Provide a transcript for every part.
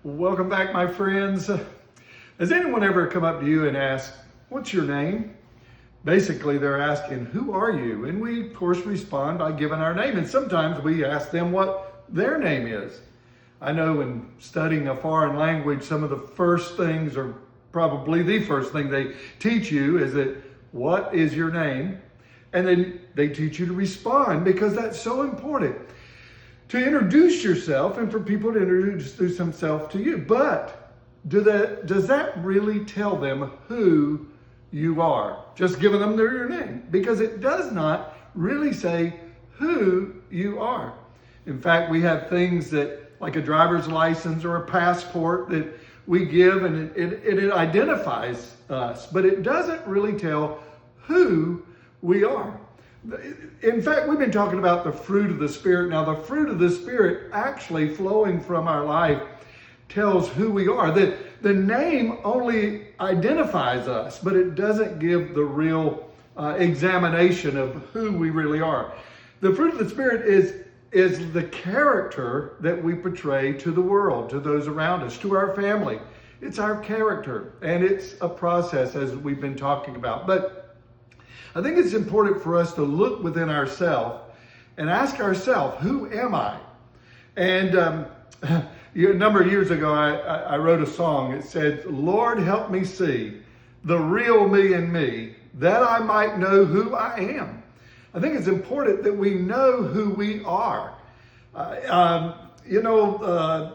Welcome back, my friends. Has anyone ever come up to you and asked, what's your name? Basically, they're asking, who are you? And we, of course, respond by giving our name. And sometimes we ask them what their name is. I know in studying a foreign language, some of the first things, or probably the first thing they teach you is that, what is your name? And then they teach you to respond, because that's so important. To introduce yourself and for people to introduce themselves to you. But does that really tell them who you are? Just giving them your name? Because it does not really say who you are. In fact, we have things that, like a driver's license or a passport, that we give, and it identifies us, but it doesn't really tell who we are. In fact, we've been talking about the fruit of the Spirit. Now, the fruit of the Spirit actually flowing from our life tells who we are. The name only identifies us, but it doesn't give the real examination of who we really are. The fruit of the Spirit is the character that we portray to the world, to those around us, to our family. It's our character, and it's a process, as we've been talking about. But I think it's important for us to look within ourselves and ask ourselves, who am I? And a number of years ago, I wrote a song. It said, Lord, help me see the real me in me, that I might know who I am. I think it's important that we know who we are.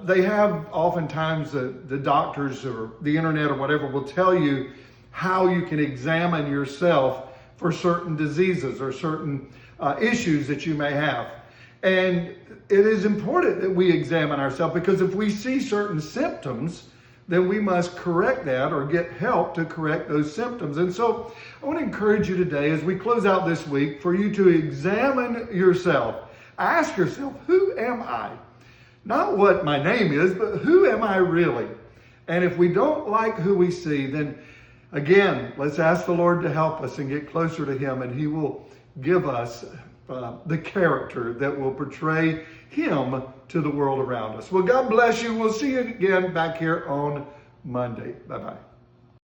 They have oftentimes the doctors or the internet or whatever will tell you how you can examine yourself for certain diseases or certain issues that you may have. And it is important that we examine ourselves, because if we see certain symptoms, then we must correct that or get help to correct those symptoms. And so I want to encourage you today, as we close out this week, for you to examine yourself. Ask yourself, who am I? Not what my name is, but who am I really? And if we don't like who we see, then again, let's ask the Lord to help us and get closer to Him, and He will give us the character that will portray Him to the world around us. Well, God bless you. We'll see you again back here on Monday. Bye-bye.